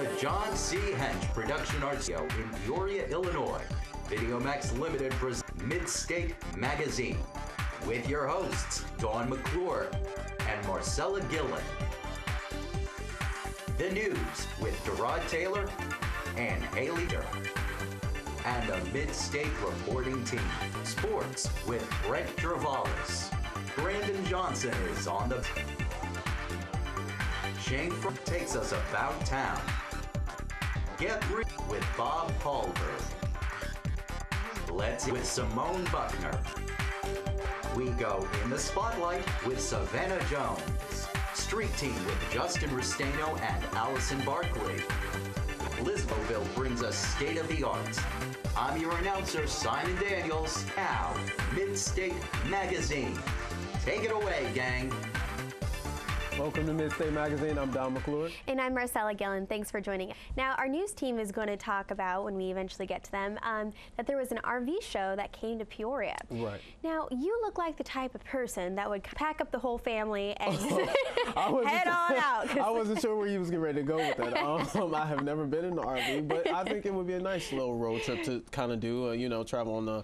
the John C. Hench Production Art Studio in Peoria, Illinois, VideoMax Limited presents Midstate Magazine with your hosts, Dawn McClure and Marcella Gillen. The news with Derod Taylor and Haley Durr. And a Midstate reporting team. Sports with Brent Travalis. Brandon Johnson is on the... Shane Front takes us about town. Get Real with Bob Hallberg. Let's with Simone Buckner. We go in the spotlight with Savannah Jones. Street Team with Justin Restaino and Allison Barkley. Lisboville brings us State of the Arts. I'm your announcer, Simon Daniels. Now, Midstate Magazine. Take it away, gang. Welcome to Midstate Magazine. I'm Don McClure. And I'm Marcella Gillen. Thanks for joining us. Now, our news team is going to talk about, when we eventually get to them, that there was an RV show that came to Peoria. Right. Now, you look like the type of person that would pack up the whole family and head on out. I wasn't sure where you was getting ready to go with that. I have never been in the RV, but I think it would be a nice little road trip to kind of do, travel on the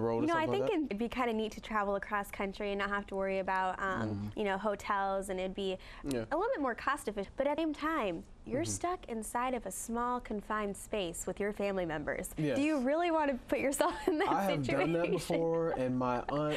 road or something I think like that. it'd be kind of neat to travel across country and not have to worry about, hotels, and it'd be a little bit more cost efficient, but at the same time, you're stuck inside of a small confined space with your family members. Yes. Do you really want to put yourself in that situation? I have done that before, and my aunt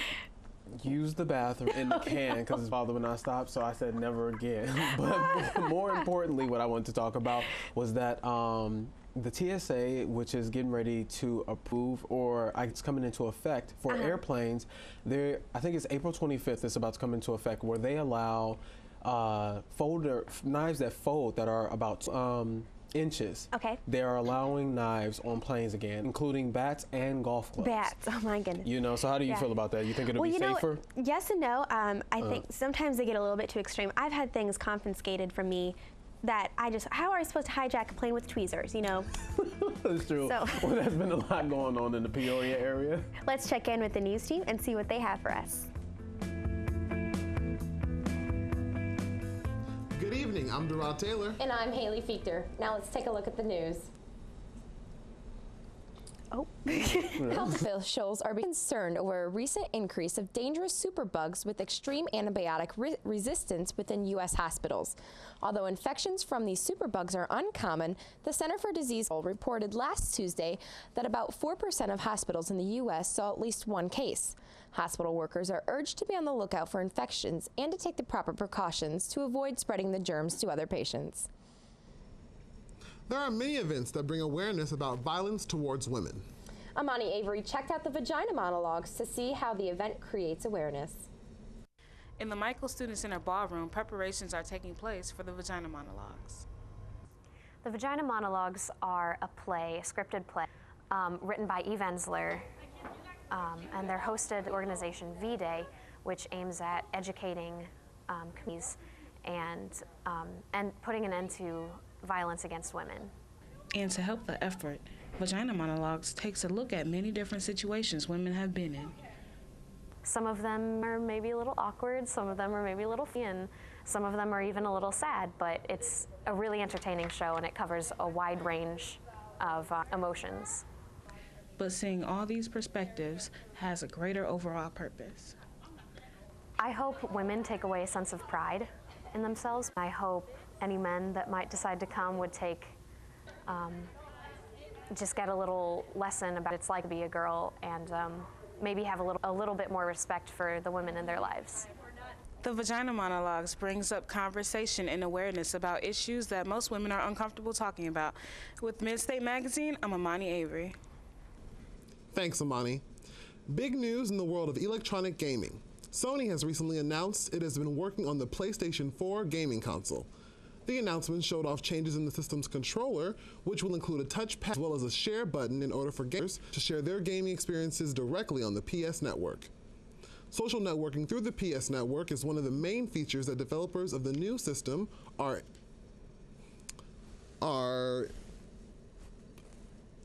used the bathroom in the can because his father would not stop, so I said never again. But more importantly, what I wanted to talk about was that the TSA, which is getting ready to approve, or it's coming into effect for airplanes, I think it's April 25th, it's about to come into effect, where they allow knives that fold that are about inches. Okay. They are allowing knives on planes again, including bats and golf clubs. Bats, oh my goodness. So how do you feel about that? You think it'll be safer? Yes and no. I think sometimes they get a little bit too extreme. I've had things confiscated from me that how are I supposed to hijack a plane with tweezers, That's true. So. Well, there's been a lot going on in the Peoria area. Let's check in with the news team and see what they have for us. Good evening, I'm Derod Taylor. And I'm Haley Fichter. Now let's take a look at the news. Oh. Health officials are concerned over a recent increase of dangerous superbugs with extreme antibiotic resistance within U.S. hospitals. Although infections from these superbugs are uncommon, the Center for Disease Control reported last Tuesday that about 4% of hospitals in the U.S. saw at least one case. Hospital workers are urged to be on the lookout for infections and to take the proper precautions to avoid spreading the germs to other patients. There are many events that bring awareness about violence towards women. Amani Avery checked out the Vagina Monologues to see how the event creates awareness. In the Michael Student Center Ballroom, preparations are taking place for the Vagina Monologues. The Vagina Monologues are a scripted play, written by Eve Ensler, and they're hosted organization V-Day, which aims at educating communities and putting an end to violence against women. And to help the effort, Vagina Monologues takes a look at many different situations women have been in. Some of them are maybe a little awkward, some of them are maybe a little funny, and some of them are even a little sad, but it's a really entertaining show and it covers a wide range of emotions. But seeing all these perspectives has a greater overall purpose. I hope women take away a sense of pride in themselves. I hope any men that might decide to come would just get a little lesson about what it's like to be a girl and maybe have a little bit more respect for the women in their lives. The Vagina Monologues brings up conversation and awareness about issues that most women are uncomfortable talking about. With Midstate Magazine, I'm Amani Avery. Thanks, Amani. Big news in the world of electronic gaming. Sony has recently announced it has been working on the PlayStation 4 gaming console. The announcement showed off changes in the system's controller, which will include a touchpad as well as a share button in order for gamers to share their gaming experiences directly on the PS Network. Social networking through the PS Network is one of the main features that developers of the new system are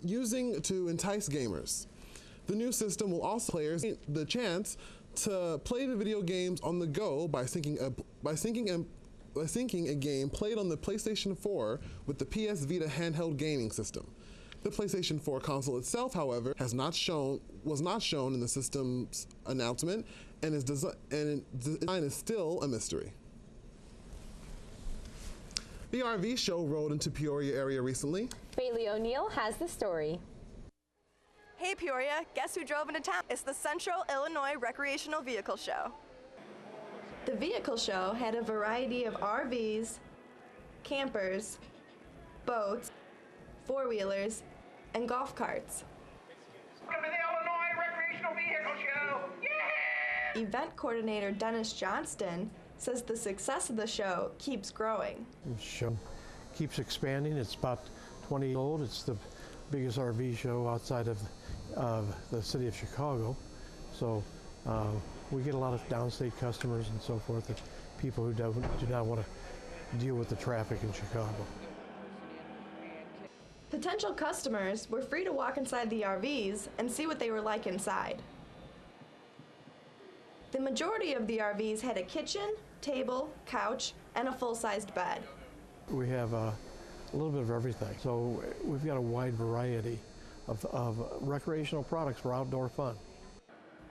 using to entice gamers. The new system will also give players the chance to play the video games on the go by syncing syncing a game played on the PlayStation 4 with the PS Vita handheld gaming system. The PlayStation 4 console itself, however, was not shown in the system's announcement, and its design is still a mystery. The RV show rolled into Peoria area recently. Bailey O'Neill has the story. Hey Peoria, guess who drove into town? It's the Central Illinois Recreational Vehicle Show. The vehicle show had a variety of RVs, campers, boats, four-wheelers, and golf carts. Welcome to the Illinois Recreational Vehicle Show! Yeah! Event coordinator Dennis Johnston says the success of the show keeps growing. The show keeps expanding. It's about 20 years old. It's the biggest RV show outside of the city of Chicago. So we get a lot of downstate customers and so forth, that people who do not want to deal with the traffic in Chicago. Potential customers were free to walk inside the RVs and see what they were like inside. The majority of the RVs had a kitchen, table, couch, and a full-sized bed. We have a little bit of everything. So we've got a wide variety of recreational products for outdoor fun.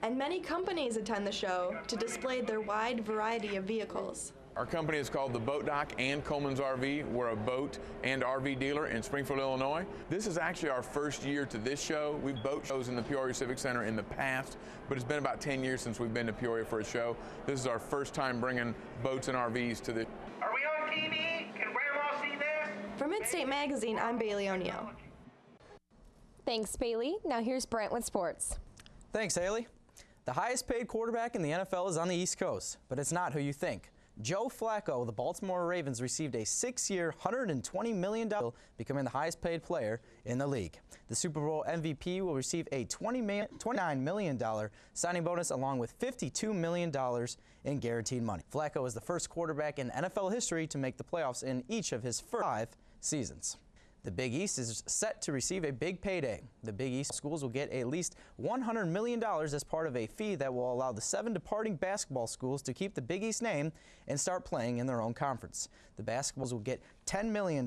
And many companies attend the show to display their wide variety of vehicles. Our company is called the Boat Dock and Coleman's RV. We're a boat and RV dealer in Springfield, Illinois. This is actually our first year to this show. We've boat shows in the Peoria Civic Center in the past, but it's been about 10 years since we've been to Peoria for a show. This is our first time bringing boats and RVs to the... Are we on TV? Can Grandma see this? For Midstate Magazine, I'm Bailey O'Neill. Thanks, Bailey. Now here's Brent with sports. Thanks, Haley. The highest paid quarterback in the NFL is on the East Coast, but it's not who you think. Joe Flacco of the Baltimore Ravens received a 6-year, $120 million deal, becoming the highest paid player in the league. The Super Bowl MVP will receive a $29 million signing bonus along with $52 million in guaranteed money. Flacco is the first quarterback in NFL history to make the playoffs in each of his first 5 seasons. The Big East is set to receive a big payday. The Big East schools will get at least $100 million as part of a fee that will allow the 7 departing basketball schools to keep the Big East name and start playing in their own conference. The basketballs will get $10 million,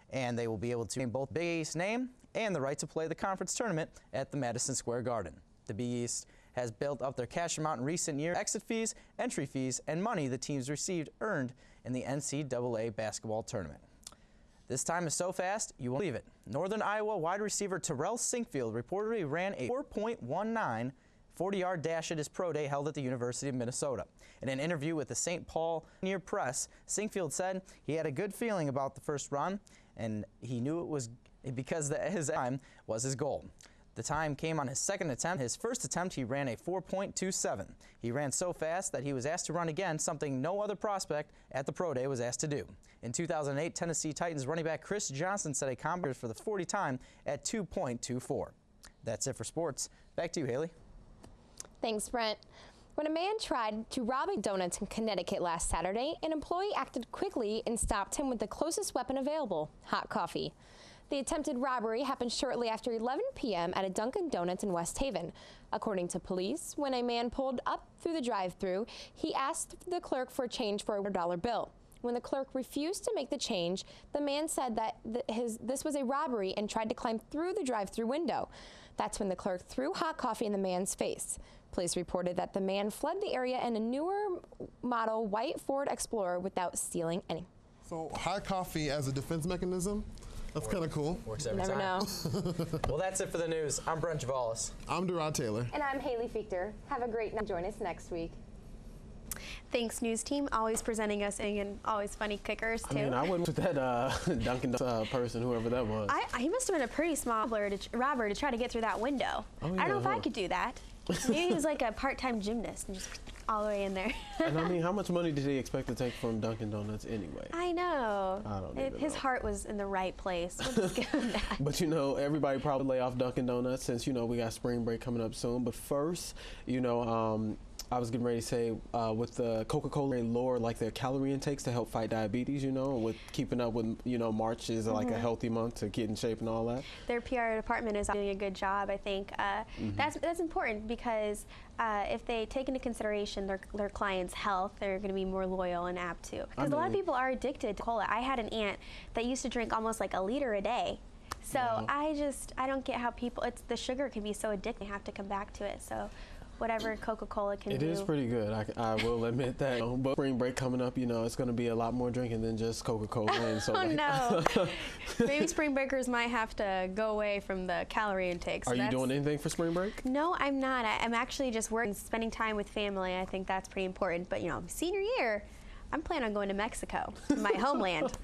and they will be able to name both Big East name and the right to play the conference tournament at the Madison Square Garden. The Big East has built up their cash amount in recent years. Exit fees, entry fees, and money the teams received earned in the NCAA basketball tournament. This time is so fast, you won't believe it. Northern Iowa wide receiver Terrell Sinkfield reportedly ran a 4.19 40-yard dash at his pro day held at the University of Minnesota. In an interview with the St. Paul Near Press, Sinkfield said he had a good feeling about the first run, and he knew it was because his time was his goal. The time came on his second attempt. His first attempt, he ran a 4.27. He ran so fast that he was asked to run again, something no other prospect at the pro day was asked to do. In 2008, Tennessee Titans running back Chris Johnson set a combine record for the 40 time at 2.24. That's it for sports. Back to you, Haley. Thanks, Brent. When a man tried to rob a donuts in Connecticut last Saturday, an employee acted quickly and stopped him with the closest weapon available, hot coffee. The attempted robbery happened shortly after 11 p.m. at a Dunkin' Donuts in West Haven. According to police, when a man pulled up through the drive-thru, he asked the clerk for change for a $100 bill. When the clerk refused to make the change, the man said that this was a robbery and tried to climb through the drive-thru window. That's when the clerk threw hot coffee in the man's face. Police reported that the man fled the area in a newer model white Ford Explorer without stealing any. So hot coffee as a defense mechanism? That's kind of cool. Works every Never time. know. Well, that's it for the news. I'm Brent Javalis. I'm Derod Taylor. And I'm Haley Fichter. Have a great night. Join us next week. Thanks, news team. Always presenting us and always funny kickers, too. I mean, I wouldn't with that Dunkin' person, whoever that was. He must have been a pretty small robber to try to get through that window. Oh, yeah, I don't know if I could do that. Maybe he was like a part-time gymnast and just all the way in there. And I mean, how much money did he expect to take from Dunkin' Donuts anyway? I know. I don't even His know. heart was in the right place. We'll just give him that. But you know, everybody probably lay off Dunkin' Donuts since, you know, we got spring break coming up soon. But first, you know, I was getting ready to say, with the Coca-Cola, they lower like their calorie intakes to help fight diabetes, you know, with keeping up with, you know, March is like a healthy month to get in shape and all that. Their PR department is doing a good job, I think. That's important because if they take into consideration their clients' health, they're going to be more loyal and apt to. Because a lot of people are addicted to cola. I had an aunt that used to drink almost like a liter a day. So I don't get how people, the sugar can be so addicting, they have to come back to it. So whatever Coca-Cola can do. It is pretty good. I will admit that. But spring break coming up, you know, it's going to be a lot more drinking than just Coca-Cola. And so no. Maybe spring breakers might have to go away from the calorie intake. So are you doing anything for spring break? No, I'm not. I'm actually just working, spending time with family. I think that's pretty important. But, you know, senior year, I'm planning on going to Mexico, my homeland.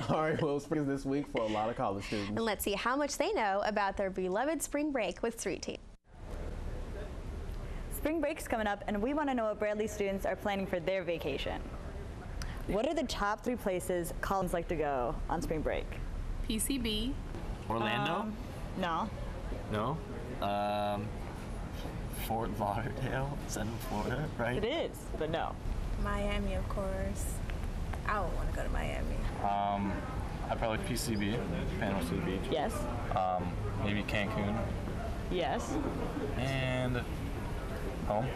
All right, well, spring is this week for a lot of college students. And let's see how much they know about their beloved spring break with Street Team. Spring break's coming up, and we want to know what Bradley students are planning for their vacation. What are the top 3 places colleges like to go on spring break? PCB. Orlando? No. No? Fort Lauderdale? It's in Florida, right? It is, but no. Miami, of course. I don't want to go to Miami. I'd probably PCB, Panama City Beach. Yes. Maybe Cancun. Yes. And home.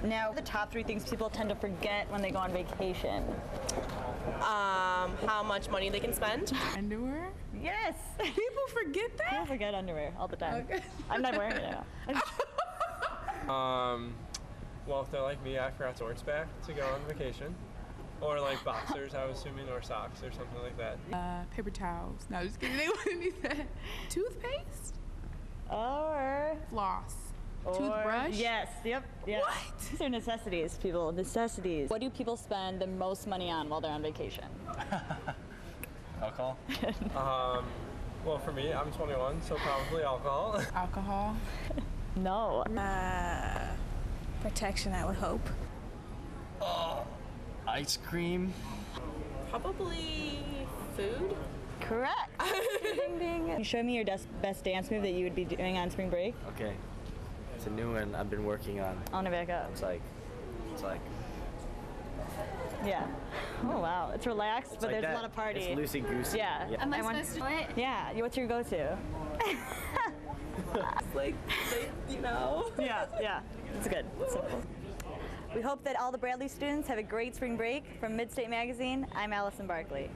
Now, the top 3 things people tend to forget when they go on vacation. How much money they can spend. Underwear? Yes. People forget that? People forget underwear all the time. Okay. I'm not wearing it now. Well, if they're like me, I forgot to orange back to go on vacation. Or like boxers, I was assuming, or socks or something like that. Paper towels. No, just kidding. They wouldn't need that. Toothpaste? Or floss. Or, toothbrush? Yes, yep. What? These are necessities, people, necessities. What do people spend the most money on while they're on vacation? Alcohol? Well, for me, I'm 21, so probably alcohol. Alcohol? No. Protection, I would hope. Ice cream? Probably food. Correct. Ding, ding. Can you show me your best dance move that you would be doing on spring break? Okay. It's a new one I've been working on. On it back up. It's like. Yeah. Oh, wow. It's relaxed, but there's a lot of party. It's loosey-goosey. Yeah. Am I supposed to do it? Yeah. What's your go-to? like, you know. Yeah. It's good. It's simple. We hope that all the Bradley students have a great spring break. From Midstate Magazine, I'm Allison Barkley.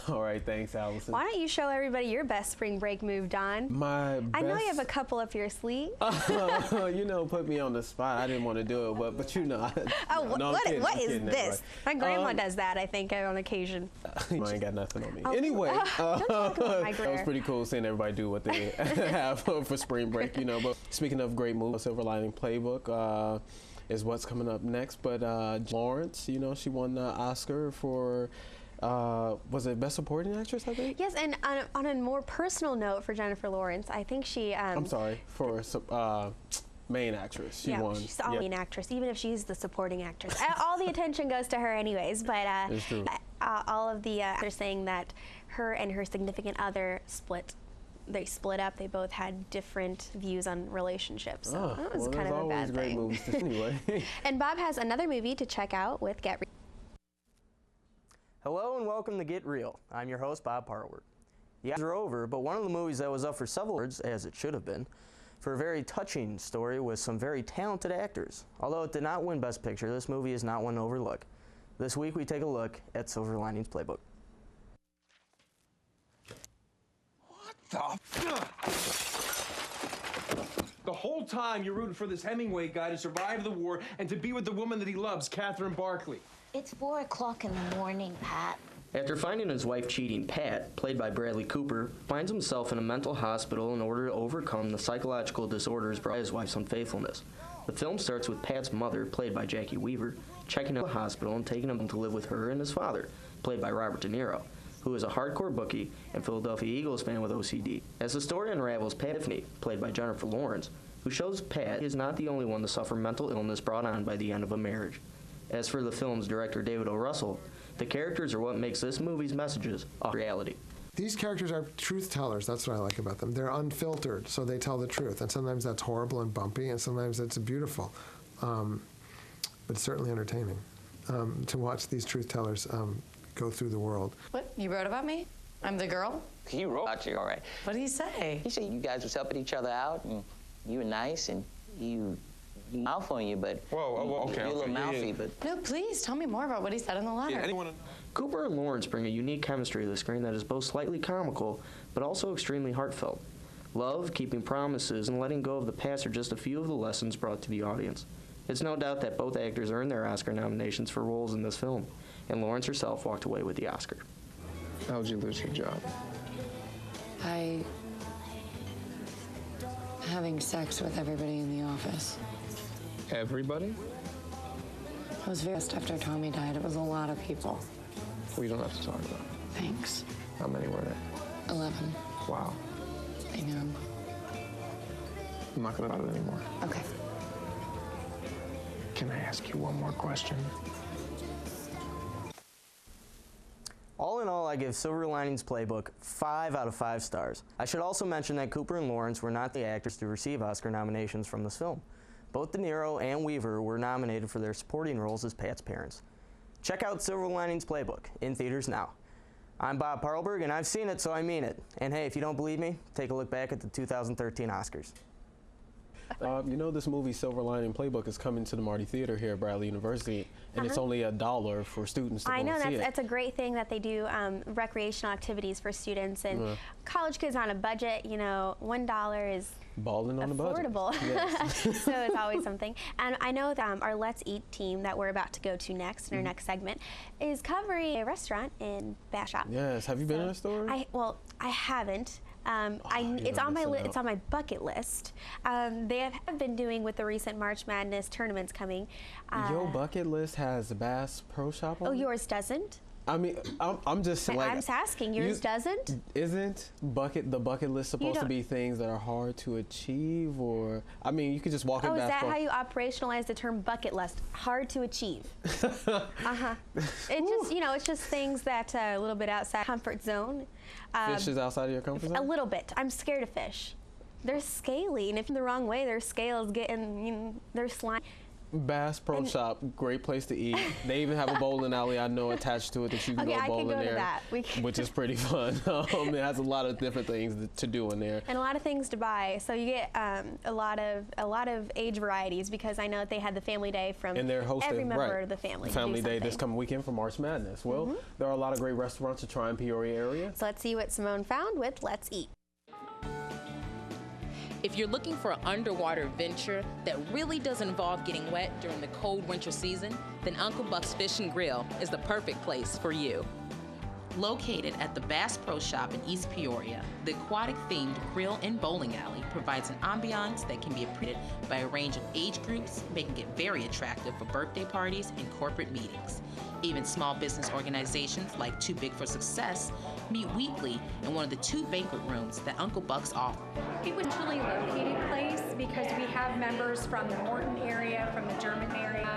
All right, thanks, Allison. Why don't you show everybody your best spring break move, Don? My best... I know you have a couple up your sleeve. You know, put me on the spot. I didn't want to do it, but you know. What is this? My grandma does that, I think, on occasion. I ain't got nothing on me. Anyway, that was pretty cool seeing everybody do what they have for spring break, you know. But speaking of great movies, Silver Lining Playbook is what's coming up next. But Lawrence, you know, she won the Oscar for... was it Best Supporting Actress, I think? Yes, and on a more personal note for Jennifer Lawrence, I think she... I'm sorry, for main actress. She won. She's the main actress, even if she's the supporting actress. All the attention goes to her anyways, but it's true. All of the actors saying that her and her significant other they split up. They both had different views on relationships, so that was kind of a bad great thing. Movies anyway. And Bob has another movie to check out with Get Real. Hello and welcome to Get Real. I'm your host, Bob Hartward. The Oscars are over, but one of the movies that was up for several awards, as it should have been, for a very touching story with some very talented actors. Although it did not win Best Picture, this movie is not one to overlook. This week we take a look at Silver Linings Playbook. What the whole time you're rooting for this Hemingway guy to survive the war and to be with the woman that he loves, Catherine Barkley. It's 4 o'clock in the morning, Pat. After finding his wife cheating, Pat, played by Bradley Cooper, finds himself in a mental hospital in order to overcome the psychological disorders brought by his wife's unfaithfulness. The film starts with Pat's mother, played by Jackie Weaver, checking out the hospital and taking him to live with her and his father, played by Robert De Niro, who is a hardcore bookie and Philadelphia Eagles fan with OCD. As the story unravels, Pat Tiffany, played by Jennifer Lawrence, who shows Pat he is not the only one to suffer mental illness brought on by the end of a marriage. As for the film's director, David O. Russell, the characters are what makes this movie's messages a reality. These characters are truth tellers. That's what I like about them. They're unfiltered, so they tell the truth. And sometimes that's horrible and bumpy, and sometimes it's beautiful. but certainly entertaining to watch these truth tellers go through the world. What? You wrote about me? I'm the girl? He wrote about you, all right. What did he say? He said you guys was helping each other out, and you were nice, and you mouth on you, but okay, you're a little okay. mouthy, but. No, please tell me more about what he said in the letter. Cooper and Lawrence bring a unique chemistry to the screen that is both slightly comical, but also extremely heartfelt. Love, keeping promises, and letting go of the past are just a few of the lessons brought to the audience. It's no doubt that both actors earned their Oscar nominations for roles in this film, and Lawrence herself walked away with the Oscar. How'd you lose your job? Having sex with everybody in the office. Everybody? I was very stressed after Tommy died. It was a lot of people. We don't have to talk about it. Thanks. How many were there? 11. Wow. I know. I'm not going to talk about it anymore. Okay. Can I ask you one more question? All in all, I give Silver Linings Playbook 5 out of 5 stars. I should also mention that Cooper and Lawrence were not the actors to receive Oscar nominations from this film. Both De Niro and Weaver were nominated for their supporting roles as Pat's parents. Check out Silver Linings Playbook, in theaters now. I'm Bob Parlberg, and I've seen it, so I mean it. And hey, if you don't believe me, take a look back at the 2013 Oscars. You know, this movie Silver Lining Playbook is coming to the Marty Theater here at Bradley University, and it's only $1 for students to go I know, see it. that's a great thing that they do recreational activities for students and college kids on a budget. You know, $1 is balling on the budget. Affordable. Yes. So it's always something. And I know that our Let's Eat team that we're about to go to next in our next segment is covering a restaurant in Bass Shop. Yes. Have you been to the store? I haven't. It's on my bucket list. They have been doing with the recent March Madness tournaments coming. Your bucket list has Bass Pro Shop on it? Yours doesn't? I mean, I'm just like, I'm just asking. Yours doesn't? Isn't the bucket list supposed to be things that are hard to achieve, or I mean, you could just walk in. Oh, is that how you operationalize the term bucket list? Hard to achieve. It's just things that are a little bit outside comfort zone. Fish is outside of your comfort zone? A little bit. I'm scared of fish. They're scaly, and if in the wrong way, their scales get in, they're slimy. Bass Pro Shop, great place to eat. They even have a bowling alley, I know, attached to it that you can go bowl in there, which is pretty fun. It has a lot of different things to do in there, and a lot of things to buy. So you get a lot of age varieties, because I know that they had the family day from every member of the family. Family day this coming weekend for March Madness. Well, there are a lot of great restaurants to try in Peoria area. So let's see what Simone found with Let's Eat. If you're looking for an underwater adventure that really doesn't involve getting wet during the cold winter season, then Uncle Buck's Fish and Grill is the perfect place for you. Located at the Bass Pro Shop in East Peoria, the aquatic-themed grill and bowling alley provides an ambiance that can be appreciated by a range of age groups, making it very attractive for birthday parties and corporate meetings. Even small business organizations like Too Big for Success meet weekly in one of the 2 banquet rooms that Uncle Buck's offers. It was a centrally located place because we have members from the Morton area, from the German area,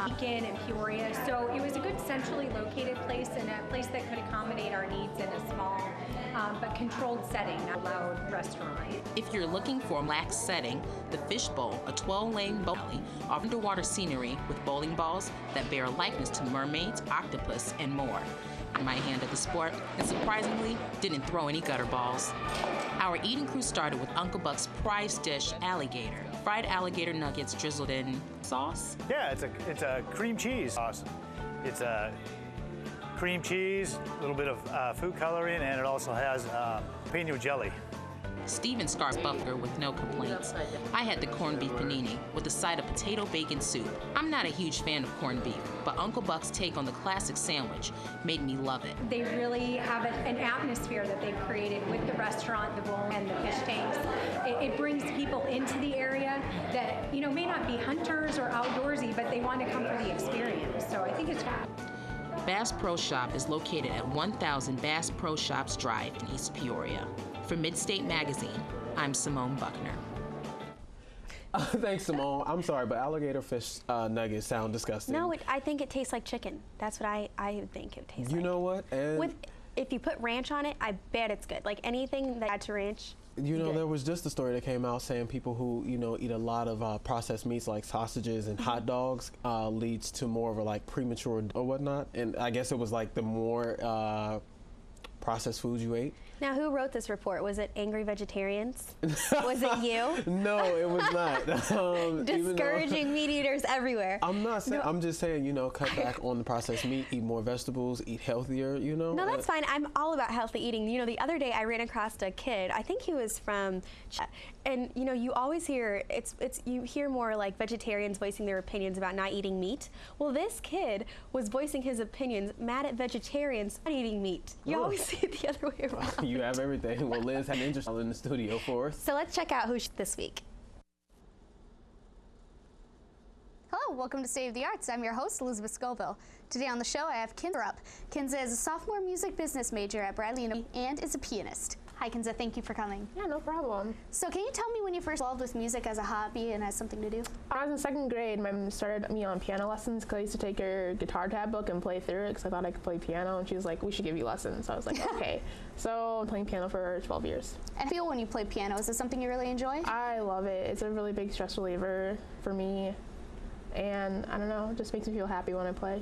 Beacon and Peoria. So it was a good centrally located place and a place that could accommodate our needs in a small but controlled setting, not a loud restaurant. If you're looking for a relaxed setting, the Fish Bowl, a 12-lane bowling alley, offers underwater scenery with bowling balls that bear a likeness to mermaids, octopus, and more. My hand at the sport, and surprisingly, didn't throw any gutter balls. Our eating crew started with Uncle Buck's prize dish, alligator. Fried alligator nuggets drizzled in sauce. Yeah, it's a cream cheese sauce. It's a cream cheese, a little bit of food coloring, and it also has pino jelly. Steven Scar's buffalo with no complaints. I had the corned beef panini with a side of potato bacon soup. I'm not a huge fan of corned beef, but Uncle Buck's take on the classic sandwich made me love it. They really have an atmosphere that they've created with the restaurant, the bowl, and the fish tanks. It brings people into the area that may not be hunters or outdoorsy, but they want to come for the experience. So I think it's fab. Bass Pro Shop is located at 1000 Bass Pro Shops Drive in East Peoria. For Midstate Magazine, I'm Simone Buckner. Thanks, Simone. I'm sorry, but alligator fish nuggets sound disgusting. No, I think it tastes like chicken. That's what I think it tastes like. You know what? And if you put ranch on it, I bet it's good. Like anything that adds to ranch, You know, there was just a story that came out saying people who, you know, eat a lot of processed meats like sausages and hot dogs leads to more of a like premature or whatnot. And I guess it was like the more processed foods you ate. Now, who wrote this report? Was it Angry Vegetarians? Was it you? No, it was not. Discouraging meat eaters everywhere. I'm not saying. No. I'm just saying, you know, cut back on the processed meat, eat more vegetables, eat healthier. You know. No, that's fine. I'm all about healthy eating. You know, the other day I ran across a kid. I think he was from, and you know, you always hear you hear more like vegetarians voicing their opinions about not eating meat. Well, this kid was voicing his opinions, mad at vegetarians not eating meat. You always see it the other way around. You have everything. Well, Liz had an interest in the studio for us. So let's check out who's this week. Hello, welcome to State of the Arts. I'm your host, Elizabeth Scoville. Today on the show, I have Kinza up. Kinza is a sophomore music business major at Bradley University and is a pianist. Hi, Kinza. Thank you for coming. Yeah, no problem. So can you tell me when you first involved with music as a hobby and as something to do? I was in second grade. My mom started me on piano lessons because I used to take her guitar tab book and play through it because I thought I could play piano. And she was like, we should give you lessons. So I was like, okay. So I'm playing piano for 12 years. And feel when you play piano, is it something you really enjoy? I love it. It's a really big stress reliever for me. And I don't know, it just makes me feel happy when I play.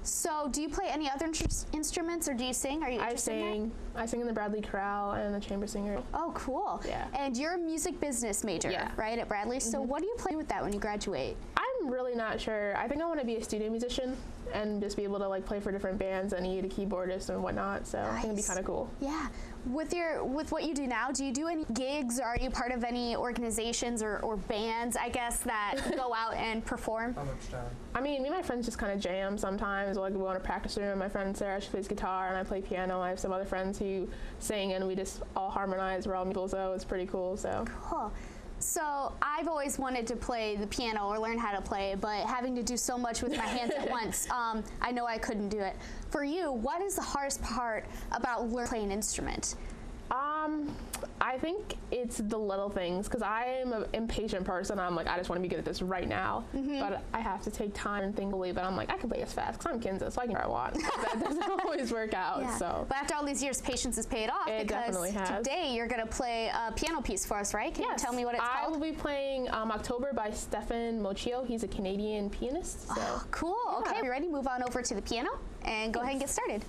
So do you play any other instruments or do you sing? Are you interested in that? I sing in the Bradley chorale and the chamber singer. Oh, cool. Yeah. And you're a music business major, right, at Bradley? So what do you play with that when you graduate? I'm really not sure. I think I want to be a studio musician and just be able to like play for different bands and need a keyboardist and whatnot. So I think it'd be kind of cool. Yeah. With what you do now, do you do any gigs? Or are you part of any organizations or bands, I guess, that go out and perform? How much time? I mean, me and my friends just kind of jam sometimes. Like we go in a practice room. My friend Sarah, she plays guitar and I play piano. I have some other friends who sing and we just all harmonize. We're all people, so it's pretty cool. So cool. So I've always wanted to play the piano or learn how to play, but having to do so much with my hands at once, I know I couldn't do it. For you, what is the hardest part about learning to play an instrument? I think it's the little things because I'm an impatient person. I'm like, I just want to be good at this right now. But I have to take time and think, but I'm like, I can play as fast because I'm Kinza, so I can do what I want. That doesn't always work out. Yeah. So. But after all these years, patience has paid off because today you're going to play a piano piece for us, right? Can you tell me what it's called? I will be playing October by Stefan Mochio. He's a Canadian pianist. So. Oh, cool. Yeah. Okay, you ready? Move on over to the piano and go ahead and get started.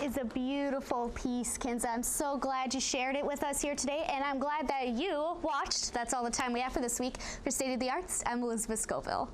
is a beautiful piece, Kinza. I'm so glad you shared it with us here today, and I'm glad that you watched. That's all the time we have for this week. For State of the Arts, I'm Elizabeth Scoville.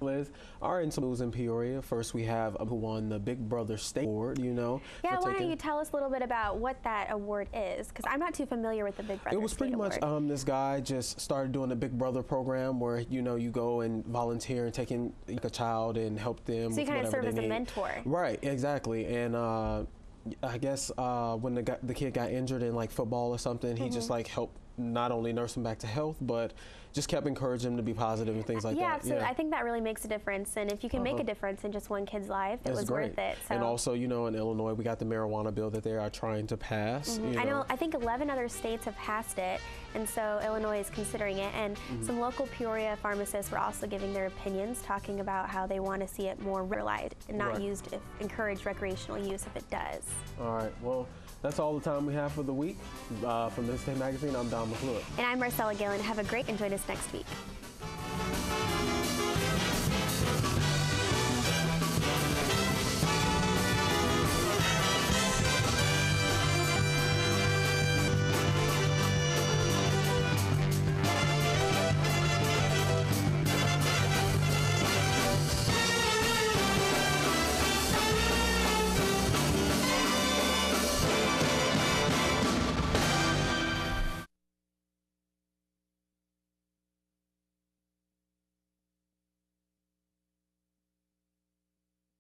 Liz, our news in Peoria. First, we have who won the Big Brother State Award, you know. Yeah, why don't you tell us a little bit about what that award is? Because I'm not too familiar with the Big Brother It was State pretty much Award. this guy just started doing the Big Brother program where, you know, you go and volunteer and take in a child and help them So you with kind of whatever serve they as a need. mentor. Right, exactly. And I guess when the kid got injured in like football or something, he just like helped not only nurse him back to health, but just kept encouraging him to be positive and things like Yeah, that. absolutely. I think that really makes a difference. And if you can make a difference in just one kid's life, it It's was great. worth it. So. And also, you know, in Illinois, we got the marijuana bill that they are trying to pass. You know. I think 11 other states have passed it, and so Illinois is considering it. And some local Peoria pharmacists were also giving their opinions, talking about how they want to see it more legalized and not used if encouraged recreational use if it does. All right. Well, that's all the time we have for the week. From Midstate Magazine, I'm Don McClure. And I'm Marcella Gillen. Have a great and join us next week.